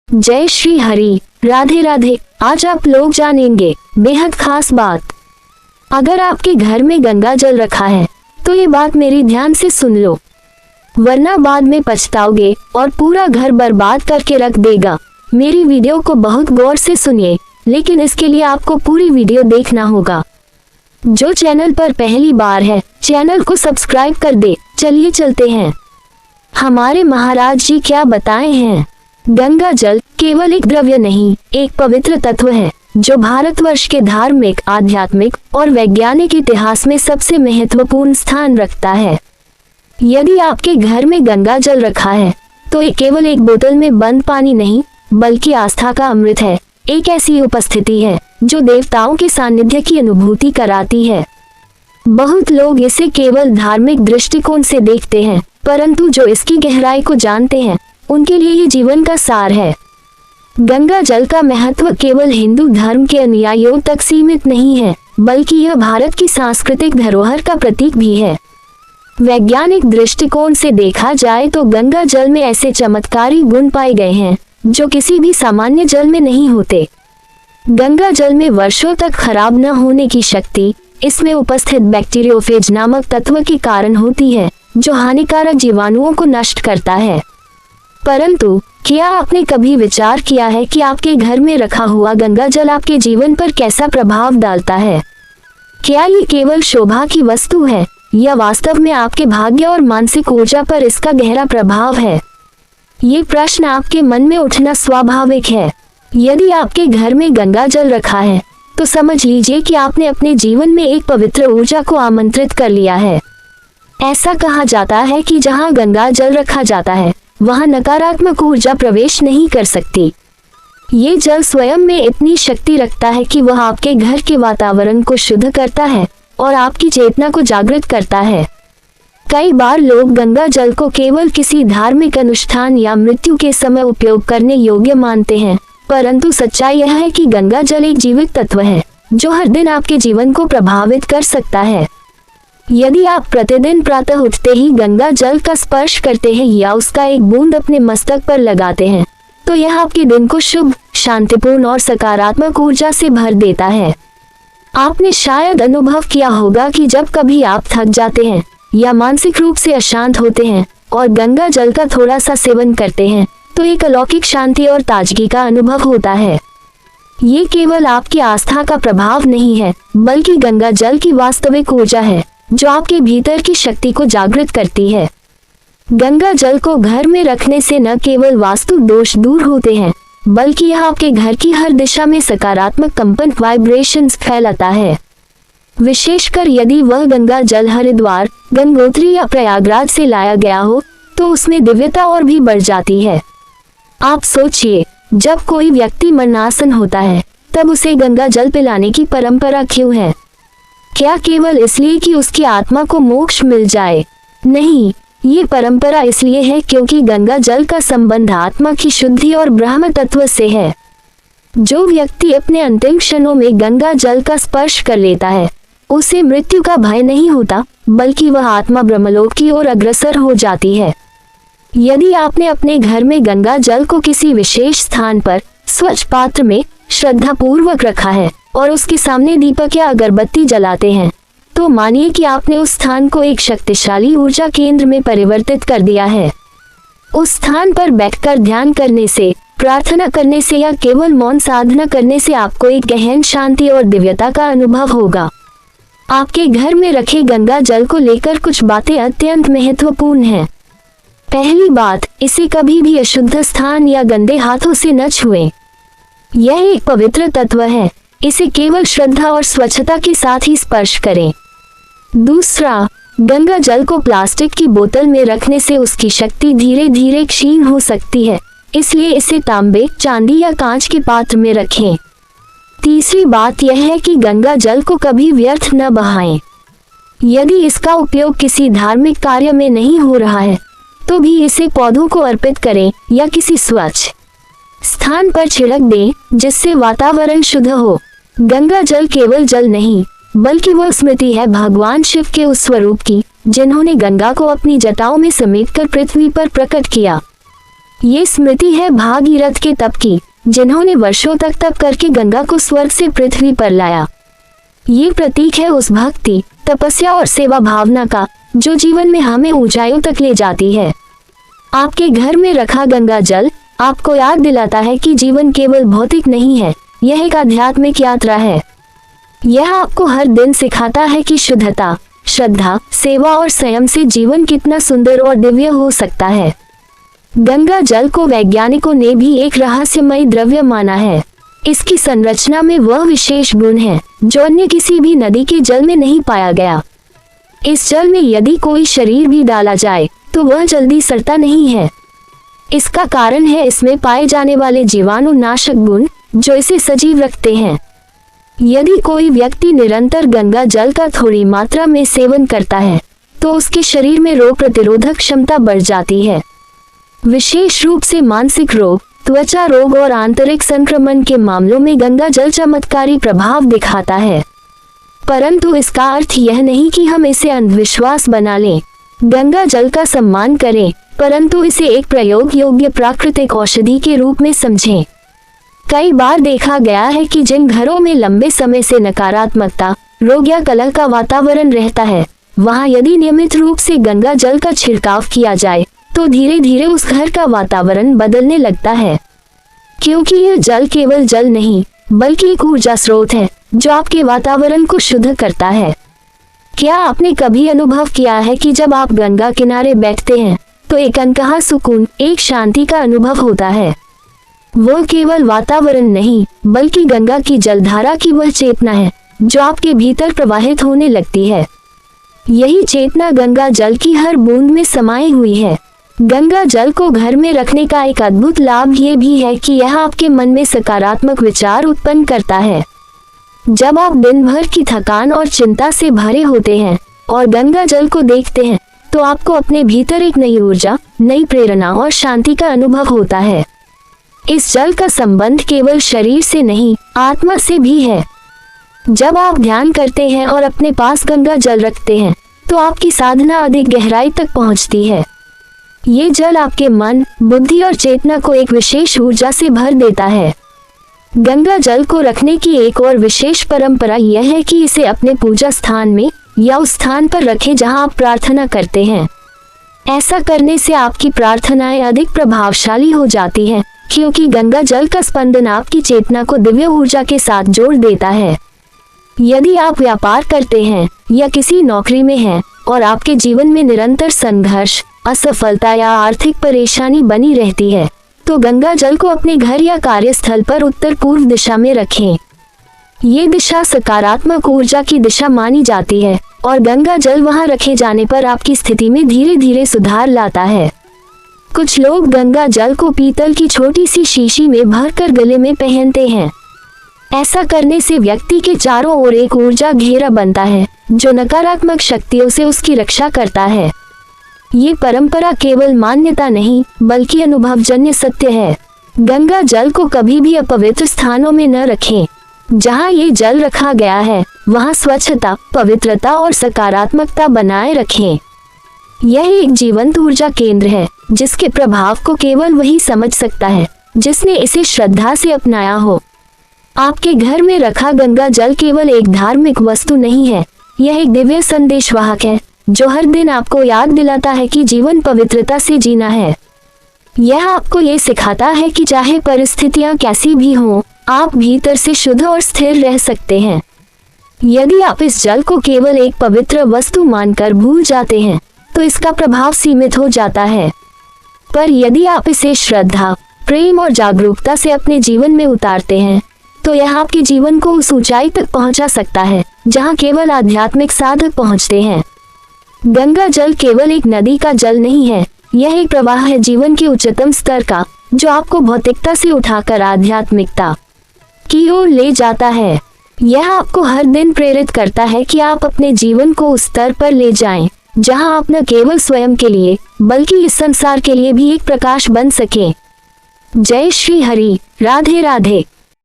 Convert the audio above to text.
जय श्री हरि, राधे राधे। आज आप लोग जानेंगे बेहद खास बात। अगर आपके घर में गंगा जल रखा है तो ये बात मेरी ध्यान से सुन लो, वरना बाद में पछताओगे और पूरा घर बर्बाद करके रख देगा। मेरी वीडियो को बहुत गौर से सुनिए, लेकिन इसके लिए आपको पूरी वीडियो देखना होगा। जो चैनल पर पहली बार है, चैनल को सब्सक्राइब कर दे। चलिए चलते हैं। हमारे महाराज जी क्या बताए हैं। गंगा जल केवल एक द्रव्य नहीं, एक पवित्र तत्व है जो भारतवर्ष के धार्मिक, आध्यात्मिक और वैज्ञानिक इतिहास में सबसे महत्वपूर्ण स्थान रखता है। यदि आपके घर में गंगा जल रखा है तो ये केवल एक बोतल में बंद पानी नहीं, बल्कि आस्था का अमृत है। एक ऐसी उपस्थिति है जो देवताओं के सानिध्य की अनुभूति कराती है। बहुत लोग इसे केवल धार्मिक दृष्टिकोण से देखते हैं, परंतु जो इसकी गहराई को जानते हैं उनके लिए ये जीवन का सार है। गंगा जल का महत्व केवल हिंदू धर्म के अनुयायियों तक सीमित नहीं है, बल्कि यह भारत की सांस्कृतिक धरोहर का प्रतीक भी है। वैज्ञानिक दृष्टिकोण से देखा जाए तो गंगा जल में ऐसे चमत्कारी गुण पाए गए हैं जो किसी भी सामान्य जल में नहीं होते। गंगा जल में वर्षों तक खराब न होने की शक्ति इसमें उपस्थित बैक्टीरियोफेज नामक तत्व के कारण होती है, जो हानिकारक जीवाणुओं को नष्ट करता है। परंतु क्या आपने कभी विचार किया है कि आपके घर में रखा हुआ गंगा जल आपके जीवन पर कैसा प्रभाव डालता है? क्या ये केवल शोभा की वस्तु है या वास्तव में आपके भाग्य और मानसिक ऊर्जा पर इसका गहरा प्रभाव है? ये प्रश्न आपके मन में उठना स्वाभाविक है। यदि आपके घर में गंगा जल रखा है तो समझ लीजिए कि आपने अपने जीवन में एक पवित्र ऊर्जा को आमंत्रित कर लिया है। ऐसा कहा जाता है कि जहाँ गंगा जल रखा जाता है वहाँ नकारात्मक ऊर्जा प्रवेश नहीं कर सकती। ये जल स्वयं में इतनी शक्ति रखता है कि वह आपके घर के वातावरण को शुद्ध करता है और आपकी चेतना को जागृत करता है। कई बार लोग गंगा जल को केवल किसी धार्मिक अनुष्ठान या मृत्यु के समय उपयोग करने योग्य मानते हैं, परंतु सच्चाई यह है कि गंगा जल एक जीवित तत्व है जो हर दिन आपके जीवन को प्रभावित कर सकता है। यदि आप प्रतिदिन प्रातः उठते ही गंगा जल का स्पर्श करते हैं या उसका एक बूंद अपने मस्तक पर लगाते हैं तो यह आपके दिन को शुभ, शांतिपूर्ण और सकारात्मक ऊर्जा से भर देता है। आपने शायद अनुभव किया होगा कि जब कभी आप थक जाते हैं या मानसिक रूप से अशांत होते हैं और गंगा जल का थोड़ा सा सेवन करते हैं तो एक अलौकिक शांति और ताजगी का अनुभव होता है। ये केवल आपकी आस्था का प्रभाव नहीं है, बल्कि गंगा जल की वास्तविक ऊर्जा है जो आपके भीतर की शक्ति को जागृत करती है। गंगा जल को घर में रखने से न केवल वास्तु दोष दूर होते हैं, बल्कि यह आपके घर की हर दिशा में सकारात्मक कंपन वाइब्रेशंस फैलाता है। विशेषकर यदि वह गंगा जल हरिद्वार, गंगोत्री या प्रयागराज से लाया गया हो तो उसमें दिव्यता और भी बढ़ जाती है। आप सोचिए, जब कोई व्यक्ति मरणासन होता है तब उसे गंगा जल पिलाने की परंपरा क्यों है? क्या केवल इसलिए कि उसकी आत्मा को मोक्ष मिल जाए? नहीं, ये परंपरा इसलिए है क्योंकि गंगा जल का संबंध आत्मा की शुद्धि और ब्रह्म तत्व से है। जो व्यक्ति अपने अंतिम क्षणों में गंगा जल का स्पर्श कर लेता है उसे मृत्यु का भय नहीं होता, बल्कि वह आत्मा ब्रह्मलोक की ओर अग्रसर हो जाती है। यदि आपने अपने घर में गंगा जल को किसी विशेष स्थान पर स्वच्छ पात्र में श्रद्धा पूर्वक रखा है और उसके सामने दीपक या अगरबत्ती जलाते हैं तो मानिए कि आपने उस स्थान को एक शक्तिशाली ऊर्जा केंद्र में परिवर्तित कर दिया है। उस स्थान पर बैठकर ध्यान करने से, प्रार्थना करने से या केवल मौन साधना करने से आपको एक गहन शांति और दिव्यता का अनुभव होगा। आपके घर में रखे गंगा जल को लेकर कुछ बातें अत्यंत महत्वपूर्ण हैं। पहली बात, इसे कभी भी अशुद्ध स्थान या गंदे हाथों से न छुएं। यह एक पवित्र तत्व है, इसे केवल श्रद्धा और स्वच्छता के साथ ही स्पर्श करें। दूसरा, गंगा जल को प्लास्टिक की बोतल में रखने से उसकी शक्ति धीरे धीरे क्षीण हो सकती है, इसलिए इसे तांबे, चांदी या कांच के पात्र में रखें। तीसरी बात यह है कि गंगा जल को कभी व्यर्थ न बहाएं। यदि इसका उपयोग किसी धार्मिक कार्य में नहीं हो रहा है तो भी इसे पौधों को अर्पित करें या किसी स्वच्छ स्थान पर छिड़क दें जिससे वातावरण शुद्ध हो। गंगा जल केवल जल नहीं, बल्कि वह स्मृति है भगवान शिव के उस स्वरूप की जिन्होंने गंगा को अपनी जटाओं में समेटकर पृथ्वी पर प्रकट किया। ये स्मृति है भागीरथ के तप की, जिन्होंने वर्षों तक तप करके गंगा को स्वर्ग से पृथ्वी पर लाया। ये प्रतीक है उस भक्ति, तपस्या और सेवा भावना का जो जीवन में हमें ऊंचाइयों तक ले जाती है। आपके घर में रखा गंगा जल आपको याद दिलाता है कि जीवन केवल भौतिक नहीं है, यह एक आध्यात्मिक यात्रा है। यह आपको हर दिन सिखाता है कि शुद्धता, श्रद्धा, सेवा और संयम से जीवन कितना सुंदर और दिव्य हो सकता है। गंगा जल को वैज्ञानिकों ने भी एक रहस्यमयी द्रव्य माना है। इसकी संरचना में वह विशेष गुण है जो अन्य किसी भी नदी के जल में नहीं पाया गया। इस जल में यदि कोई शरीर भी डाला जाए तो वह जल्दी सड़ता नहीं है। इसका कारण है इसमें पाए जाने वाले जीवाणु नाशक गुण जो इसे सजीव रखते हैं। यदि कोई व्यक्ति निरंतर गंगा जल का थोड़ी मात्रा में सेवन करता है तो उसके शरीर में रोग प्रतिरोधक क्षमता बढ़ जाती है। विशेष रूप से मानसिक रोग, त्वचा रोग और आंतरिक संक्रमण के मामलों में गंगा जल चमत्कारी प्रभाव दिखाता है। परंतु इसका अर्थ यह नहीं कि हम इसे अंधविश्वास बना लें। गंगा जल का सम्मान करें, परंतु इसे एक प्रयोग योग्य प्राकृतिक औषधि के रूप में समझें। कई बार देखा गया है कि जिन घरों में लंबे समय से नकारात्मकता, रोग या कलह का वातावरण रहता है, वहां यदि नियमित रूप से गंगा जल का छिड़काव किया जाए तो धीरे धीरे उस घर का वातावरण बदलने लगता है। क्योंकि यह जल केवल जल नहीं बल्कि एक ऊर्जा स्रोत है जो आपके वातावरण को शुद्ध करता है। क्या आपने कभी अनुभव किया है कि जब आप गंगा किनारे बैठते हैं तो एक अनकहा सुकून, एक शांति का अनुभव होता है? वो केवल वातावरण नहीं बल्कि गंगा की जलधारा की वह चेतना है जो आपके भीतर प्रवाहित होने लगती है। यही चेतना गंगा जल की हर बूंद में समाई हुई है। गंगा जल को घर में रखने का एक अद्भुत लाभ ये भी है कि यह आपके मन में सकारात्मक विचार उत्पन्न करता है। जब आप दिन भर की थकान और चिंता से भरे होते हैं और गंगा जल को देखते हैं तो आपको अपने भीतर एक नई ऊर्जा, नई प्रेरणा और शांति का अनुभव होता है। इस जल का संबंध केवल शरीर से नहीं, आत्मा से भी है। जब आप ध्यान करते हैं और अपने पास गंगा जल रखते हैं तो आपकी साधना अधिक गहराई तक पहुंचती है। ये जल आपके मन, बुद्धि और चेतना को एक विशेष ऊर्जा से भर देता है। गंगा जल को रखने की एक और विशेष परंपरा यह है कि इसे अपने पूजा स्थान में या उस स्थान पर रखें जहां आप प्रार्थना करते हैं। ऐसा करने से आपकी प्रार्थनाएं अधिक प्रभावशाली हो जाती हैं, क्योंकि गंगा जल का स्पंदन आपकी चेतना को दिव्य ऊर्जा के साथ जोड़ देता है। यदि आप व्यापार करते हैं या किसी नौकरी में हैं और आपके जीवन में निरंतर संघर्ष, असफलता या आर्थिक परेशानी बनी रहती है तो गंगा जल को अपने घर या कार्यस्थल पर उत्तर पूर्व दिशा में रखें। ये दिशा सकारात्मक ऊर्जा की दिशा मानी जाती है और गंगा जल वहां रखे जाने पर आपकी स्थिति में धीरे धीरे सुधार लाता है। कुछ लोग गंगा जल को पीतल की छोटी सी शीशी में भरकर गले में पहनते हैं। ऐसा करने से व्यक्ति के चारों ओर एक ऊर्जा घेरा बनता है जो नकारात्मक शक्तियों से उसकी रक्षा करता है। ये परंपरा केवल मान्यता नहीं बल्कि अनुभवजन्य सत्य है। गंगा जल को कभी भी अपवित्र स्थानों में न रखें। जहाँ ये जल रखा गया है वहाँ स्वच्छता, पवित्रता और सकारात्मकता बनाए रखें। यह एक जीवंत ऊर्जा केंद्र है जिसके प्रभाव को केवल वही समझ सकता है जिसने इसे श्रद्धा से अपनाया हो। आपके घर में रखा गंगा जल केवल एक धार्मिक वस्तु नहीं है, यह एक दिव्य संदेशवाहक है जो हर दिन आपको याद दिलाता है कि जीवन पवित्रता से जीना है। यह आपको ये सिखाता है कि चाहे परिस्थितियां कैसी भी हों, आप भीतर से शुद्ध और स्थिर रह सकते हैं। यदि आप इस जल को केवल एक पवित्र वस्तु मानकर भूल जाते हैं तो इसका प्रभाव सीमित हो जाता है। पर यदि आप इसे श्रद्धा, प्रेम और जागरूकता से अपने जीवन में उतारते हैं तो यह आपके जीवन को उस ऊंचाई तक पहुंचा सकता है जहां केवल आध्यात्मिक साधक पहुंचते हैं। गंगा जल केवल एक नदी का जल नहीं है, यह एक प्रवाह है जीवन के उच्चतम स्तर का जो आपको भौतिकता से उठाकर आध्यात्मिकता की ओर ले जाता है। यह आपको हर दिन प्रेरित करता है कि आप अपने जीवन को उस स्तर पर ले जाएं जहां आप न केवल स्वयं के लिए बल्कि इस संसार के लिए भी एक प्रकाश बन सके। जय श्री हरि। राधे राधे।